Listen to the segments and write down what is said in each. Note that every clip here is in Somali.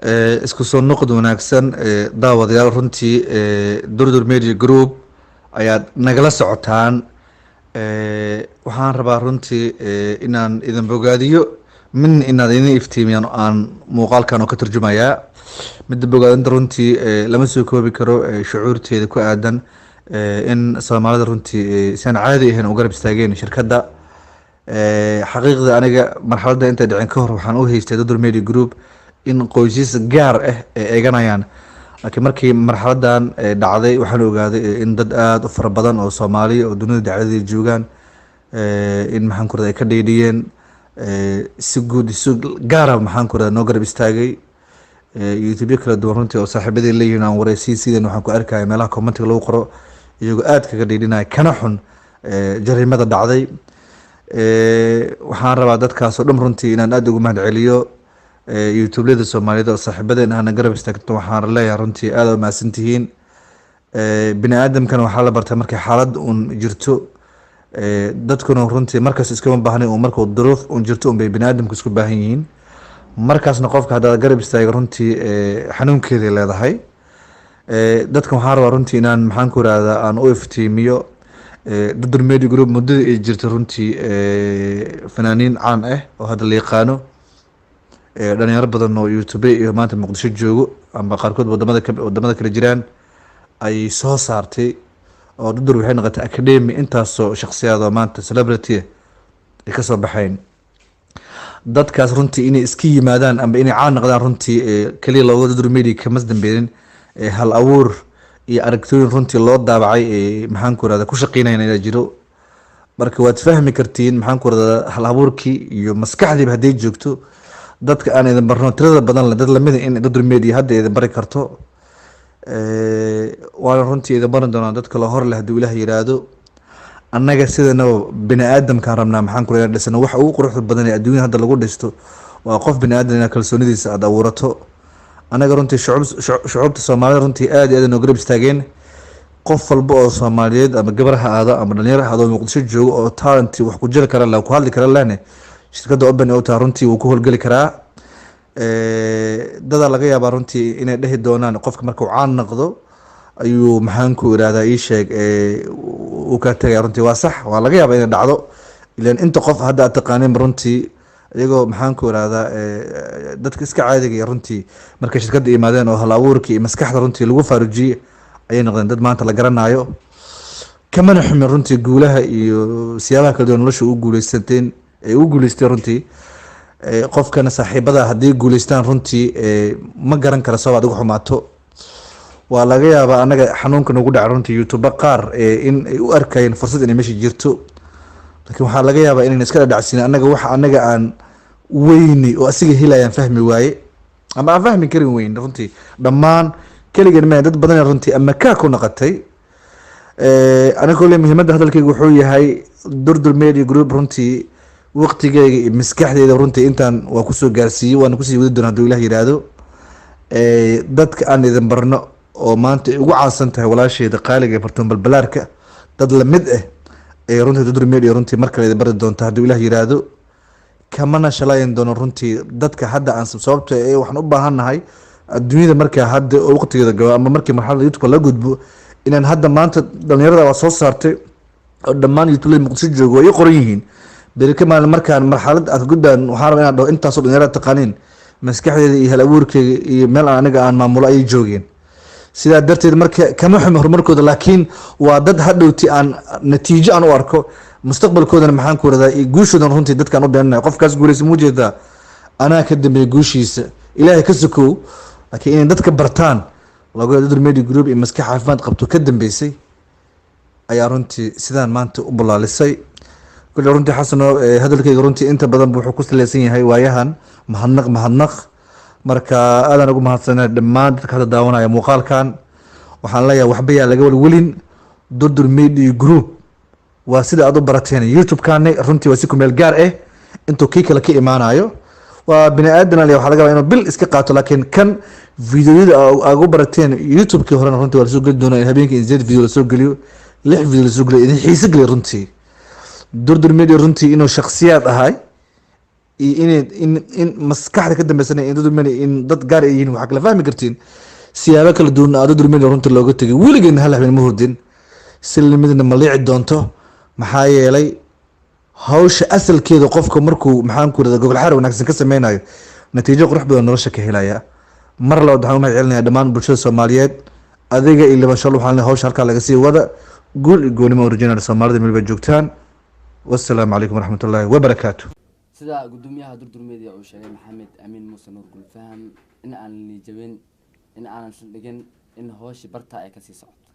isku soo noqod wanaagsan daawadayaal runtii durdur media group ayaad nagala socotaan. Waxaan rabaa runtii inaan idin bogaadiyo min inaad idin iftiimiyaan aan muuqaalkan oo ka turjumayaa midda bogaadinta runtii lama soo koobi karo shucuurteeda ku aadan in Soomaalida runtii san caadi ahayn u garab istaageen shirkadda. xaqiiqda aniga marxaladda inta dhicin ka hor waxaan u haystay durdur media group in qoysas gaar ah ay eeganayaan, laakiin markii marxaladan dhacday waxaan ogaaday in dad aad u fara badan oo Soomaali oo dunida dacaladeeda joogaan in maxaan ku raday ka dheedhiyeen si guud si gaar ah maxaan ku raday noo garab istaagay. YouTube kala duwan runtii oo saaxiibadii leeyihiin aan wareysi sideen waxaan ku arkay meelaha commentiga lagu qoro iyagoo aad kaga dheedhinaya kana xun jariimada dhacday. waxaan rabaa dadkaas oo dhan runtii inaan aad ugu mahadceliyo YouTube-lada Soomaalida oo saaxiibadeen ahna garab istaagto. waxaan leeyahay runtii aad u mahadsantihiin. bini aadamkan waxaa la bartay markay xaalad un jirto dadkuna runtii markaas iskama baahnayn oo markuu duruuf un jirto un bay bini aadamku isku baahan yihiin. markaasna qofka haddaad garab istaaga runtii xanuunkeeday leedahay. dadkan waxaan rabaa runtii inaan maxaan ku irahdaa aan u iftiimiyo durdur media group muddada ay jirto runtii fanaaniin caan ah oo hadda la yaqaano, dhalinyaro badan oo YouTube iyo maanta Muqdisho joogo ama qaarkood wadamada kale jiraan ay soo saartay oo durdur waxay noqotay academy intaasoo shakhsiyaad oo maanta celebrity ay ka soo baxeen. dadkaas runtii inay iska yimaadaan ama inay caan noqdaan runtii kaliya looga durdur media kama dambeeyeen hal abuur iyo aragtooyin runtii loo daabacay maxaan ku irahdaa ku shaqeynayna inay jiro. marka waad fahmi kartiin maxaan ku irahdaa hal abuurkii iyo maskaxdiiba hadday joogto dadka aan idin barno tirada badan leh dad lamid in durdur media hadda idin bari karto. waana runtii idin baran doonaa dadka la hor leh hadduu ilaah yiraahdo. annaga sidanaba bini aadamkaan rabnaa maxaan ku irahdaa dhisano waxa ugu quruxda badan ee adduunyada hadda lagu dhisto waa qof bini aadam inaad kalsoonidiisa aad abuurato. anaga runtii shucuubta Soomaalida runtii aad iyo aad noo garab istaageen. qof walba oo Soomaaliyeed ama gabar ha aado ama dhalinyaro ha aado Muqdisho joogo oo talent wax ku jiri kara la ku hadli kara lehne shirkadda open oo taa runtii wuu ku howlgali karaa. dada laga yaabaa runtii inay dhehi doonaan qofka markuu caan noqdo ayuu maxaan ku irahdaa ii sheeg uu ka tagay. runtii waa sax, waa laga yaabaa inay dhacdo ilaan inta qof hadda aad taqaaneen runtii iyagoo maxaan ku irahdaa dadka iska caadiga runtii markay shirkadda imaadeen oo hal abuurkii iyo maskaxda runtii lagu faarujiyey ayay noqdeen dad maanta la garanayo. kamana xumin runtii guulaha iyo siyaabaha kala duwan nolosha ugu guuleysteen runtii. qofkana saaxiibada haddii guuleystaan runtii ma garan kara sabab aad uga xumaato. waa laga yaabaa anaga xanuunka nagu dhaca runtii YouTube qaar in ay u arkayeen fursad inay meesha jirto, laakiin waxaa laga yaabaa inayna iska dhacsiin anaga waxa anaga aan weyni oo asiga helayaan fahmi waaye ama aan fahmi karin weyn runtii dhammaan kaligan ma dad badan runtii ama ka ku noqotay. aniga kule muhiimadda hadalkaygu wuxuu yahay durdur media group runtii waqtigeyga iyo maskaxdeyda runtii intaan waa kusoo gaarsiiyey waana kusii wadi doonaa hadduu ilaah yiraahdo. dadka aan idin barno oo maanta ay ugu caansan tahay walaasheeda qaaliga ee bartoon balbalaarka dad lamid ah ee runtii durdur media runtii markale idin bari doonta hadduu ilaah yiraahdo. kamana shalayn doono runtii dadka hadda aan sababta waxaan u baahannahay adduunyada markaa hadda oo waqtigeeda gabo ama markii marxaladda YouTube la gudbo inaan hadda maanta dhalinyarada waa soo saartay oo dhammaan YouTube Muqdisho joogo way qoran yihiin. berika maalin markaan marxalad aad gudbaan waxaan rabaa inaan dhaho intaasoo dhalinyarada taqaaniin maskaxdeeda iyo hal abuurkeyga iyo meel aniga aan maamulo ayay joogeen. sidaa darteed marka kama xumo horumarkooda, laakiin waa dad hadhowti aan natiijo aan u arko mustaqbalkoodana maxaan ku irahdaa iyo guushoodan runtii dadkaan u beenanayo. qofkaas guuleysa muu jeedaa anaa ka dambeeya guushiisa ilaahay ka sokow, laakiin inay dadka bartaan lagu durdur media group iyo maskax caafimaad qabto ka dambeysay ayaa runtii sidaan maanta u bulaalisay. kule runtii xasano hadalkayga runtii inta badan wuxuu ku saleysan yahay waayahan mahadnaq. marka aadaan ugu mahadsanay dhammaan dadka hadda daawanaya muuqaalkan. waxaan leeyahay waxba yaa laga welwelin. durdur media group waa sida aad u barateen YouTube-kaani runtii waa si ku meel gaar ah intuu kii kale ka imaanayo. waa bini aadan ale waxaa laga yaabaa inuu bil iska qaato, laakiin kan videoyada aad ugu barateen YouTube-kii horena runtii waa lasoo geli doonaa habeenkii in Z video lasoo geliyo 6 video lasoo geliyo idin xiise geliyo runtii. durdur media runtii inuu shakhsiyaad ahay in maskaxda ka dambeysana in dad gaar ay yihiin waxaa kala fahmi kartiin siyaabo kala duwan aad dulmani runta looga tegay weligeena hal habeen ma hurdin si lamidna ma liici doonto maxaa yeelay hawsha asalkeeda qofka markuu maxaan ku irahdaa gogol xaar wanaagsan ka sameynayo natiijo qurux badan nolosha ka helaya mar labaad waxaan u mahad celinayaa dhammaan bulshada Soomaaliyeed adiga iyo labasho waxaan leeyahay hawsha halka laga sii wada guul iyo goonimo original Soomaalida meel bay joogtaan wassalaamu calaykum waraxmatullaahi wabarakaatuh sida gudoomiyaha Durdur Media uu sheegay Maxamed Amiin Muuse Nuur Gulfaham in aan la jabin in aan dhigin in hawsha barta ay ka sii socoto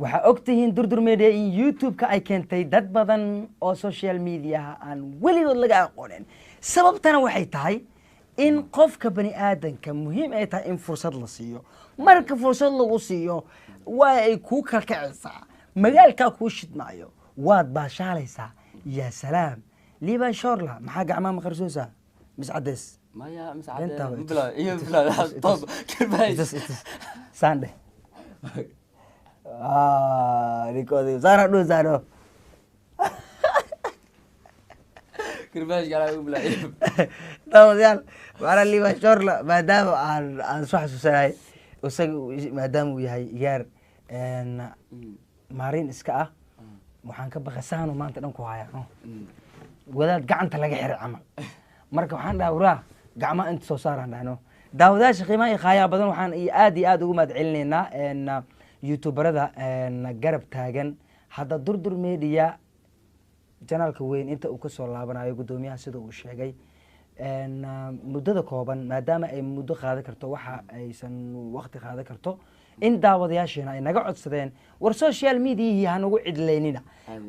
waxa ogtihiin Durdur Media in YouTube-ka ay keentay dad badan oo social media aan weligood laga aqoonin sababtana waxay tahay in qofka bani aadanka muhiim ay tahay in fursad la siiyo marka fursad lagu siiyo waa ay ku kalkacaysaa magaalka ku shidmaayo waad baashaalaysaa ya salaam liban shorla maxaa gacmaha ma qarsoosa miscades maya miscades bla iyo bla tob kirbay sande rikoodi zara do zaro kirbay galay bla dawdiyal wala liban shorla maadaama aan soo xasuusanahay maadaama uu yahay yaar maarin iska ah waxaan ka baqasaano maanta dhan ku haya wadaad gacanta laga xiray camal marka waxaan dhaawraa gacmaha inta soo saaraan dhahno daawadaasha qiimaha iyo khaayaa badan waxaan aad ugu mahad celinaynaa youtuberada garab taagan hadda Durdur Media janaalka weyn inta uu ka soo laabanayo gudoomiyaha sida uu sheegay muddada kooban maadaama ay muddo qaadan karto waxa aysan waqti qaadan karto in daawadayaashina ay naga codsadeen war social media ha nagu cidleynina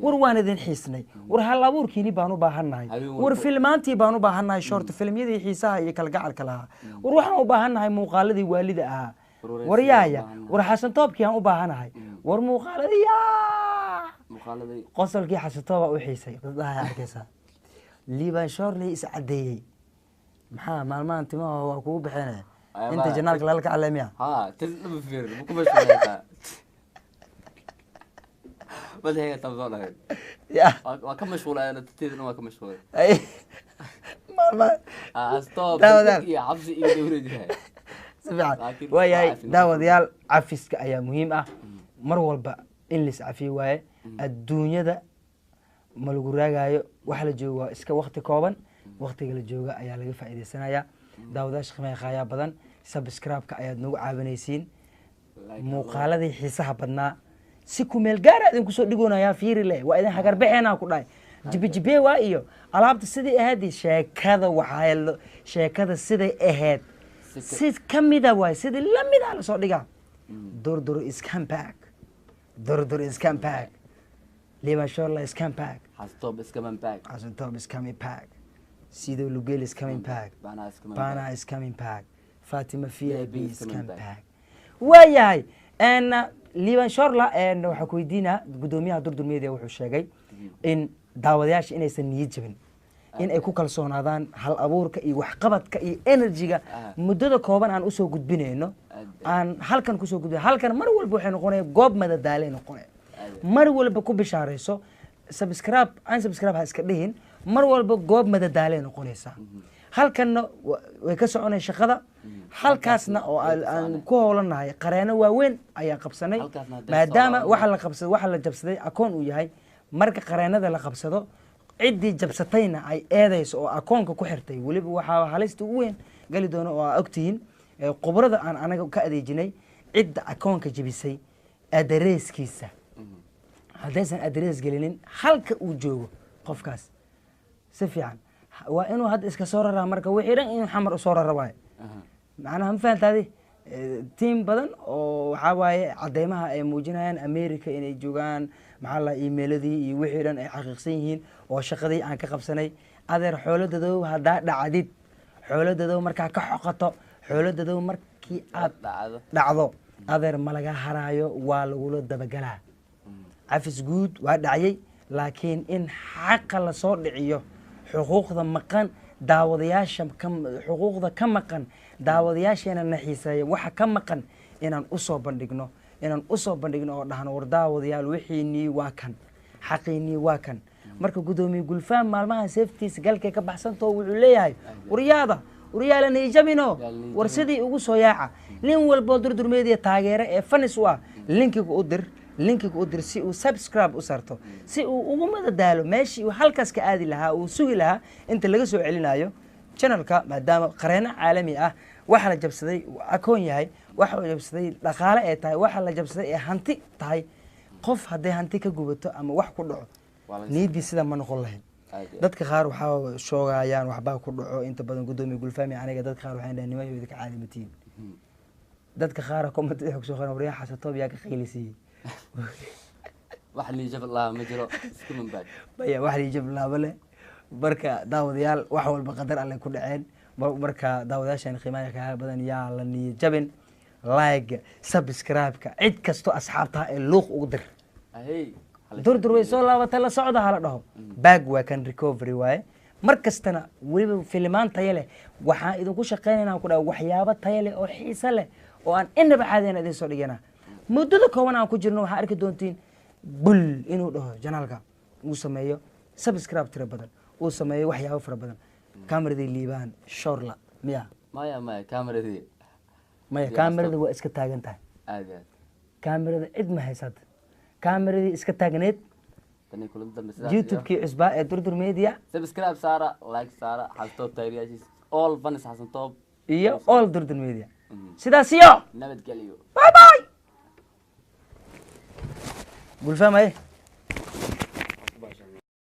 war waan idin xiisnay war hal abuurkiini baan u baahannahay war filmaantii baan u baahannahay short filmyadii xiisaha iyo kala gacalka lahaa war waxaan u baahannahay muuqaaladii waalida ahaa war yaaya war xasan toobkii aan u baahanahay war muuqaaladii qosolkii xasan tooba u xiisay dadha arkaysa liban shorley is cadeeyay maxaa maalmahan timaha waa kugu bixinay inta janaalka la ka caleemiya تلم فير ممكن مش ولا بس هي تفضل يا وكم مشغولة أنا تتيذ إنه وكم مشغولة أي ما استوب يا عبسي إيه دوري هاي سبحان وياي داوديال عفيسك أيام مهمة مرول بقى إن لس عفي واي الدنيا ده ملقراجع وحلا جوا إسك وقت كوبن وقت قل جوا أيام لقي فائدة سنة يا داوداش خمية خايا بدن سبسكرايب كأياد نوع عابنيسين muuqaaladii xiisaha badnaa si ku meel gaar ah idinku soo dhigoonaya fiirile waa idin hagar bixina ku dhaay jibijibe waa iyo alaabta sidii ahayd sheekada sidii ahayd sid kamida waa sidii lamid ah la soo dhigaa durdur is come back liban shorla is come back Hasatob is coming back Sido Lugel is coming back Bana is coming back Fatima VIP is coming back waayahay liban shorla waxa ku weydiina gudoomiyaha Durdur Media wuxuu sheegay in daawadayaasha inaysan niyad jabin in ay ku kalsoonaadaan hal abuurka iyo wax qabadka iyo energy-ga muddada kooban aan u soo gudbinayno aan halkan ku soo gudbin halkan mar walba waxay noqonay goob madadaalo noqonay mar walba ku bishaareyso subscribe ha iska dhihin mar walba goob madadaalo noqonaysa halkan way ka soconay shaqada halkaasna oo aan ku howlanahay qareeno waaweyn ayaa qabsanay maadaama waxa la jabsaday akoon uu yahay marka qareenada la qabsado cidii jabsatayna ay eedayso oo akoonka ku xirtay waliba waxa halista ugu weyn gali doono oo ogtiin qobrada aan anaga ka adeejinay cidda akoonka jabisay adreeskiisa hadaysan adrees gelinin halka uu joogo qofkaas si fiican waa inuu had iska soo raraa marka wixii dhan in xamar u soo rara waaye macnaha ma fahantaadi tiim badan oo waxaa waaye cadeymaha ay muujinayaan America inay joogaan maxaa la emailadii iyo wixii dhan ay xaqiiqsan yihiin oo shaqadii aan ka qabsanay adeer xooladow hadaa dhacdid xooladow markaa ka xoqato xooladow markii aad dhacdo adeer malaga haraayo waa lagu dabagalaa afis guud waa dhacay laakiin in xaq la soo dhiciyo xuquuqda maqan daawadayaasha xuquuqda ka maqan daawadayaashana naxiisay waxa ka maqan inaan u soo bandhigno oo dhahno war daawadayaal wixiini waa kan xaqiini waa kan marka gudoomiye gulfaan maalmaha seeftiisa galkay ka baxsantoo wuxuu leeyahay waryaala niijabino war sidii ugu soo yaaca nin walboo durdurmeediya taageere ee fanis u ah linkiga u dir si uu subscribe u sarto si uu ugu madadaalo meeshii uu halkaas ka aadi lahaa uu sugi lahaa inta laga soo celinayo channelka maadaama qareeno caalami ah waxa la jabsaday akoon yahay waxa la jabsaday dhaqaale ee tahay waxa la jabsaday ee hanti tahay qof hadday hanti ka gubato ama wax ku dhaco niidii sida ma noqon lahayn dadka qaar waxaa shoogayaan waxbaa ku dhaco inta badan gudoomiye gulfaami aniga dadka qaar waxay dhahaan nimayooda ka caadi matiin dadka qaar comment waxay kusoo qoran waryaa xasatoob yaa ka qaylisiiyey wax liijab laa ma jiro iska manbaad baya wax liijab laaba leh marka daawadayaal wax walba qadar alle ku dhaceen marka daawadayaashan qiimaha ka badan yaa la niijabin like subscribe-ka cid kasto asxaabta ee luuq ugu dir durdur way soo laabatay la socda hala dhaho bag waa kan recovery waaye mar kastana weliba filimaan tayo leh waxaan idinku shaqaynaynaa ku dhaha waxyaabo tayo leh oo xiiso leh oo aan inaba caadayna idin soo dhigana muddada kooban aan ku jirno waxaa arki doontiin bul inuu dhaho janaalka uu sameeyo subscribe tira badan uu sameeyo waxyaabo fara badan kamaradii liibaan shorla miya maya kamaradii kaamirada waa iska taagan tahay kaamirada cid ma haysad kaamiradii iska taagneed youtube-kii cusbaa ee durdur media subscribe saara like saara xasantoob taageerayaashiis all fanis xasantoob iyo all durdur media sidaas iyo nabadgelyo bye bye gulfaamaye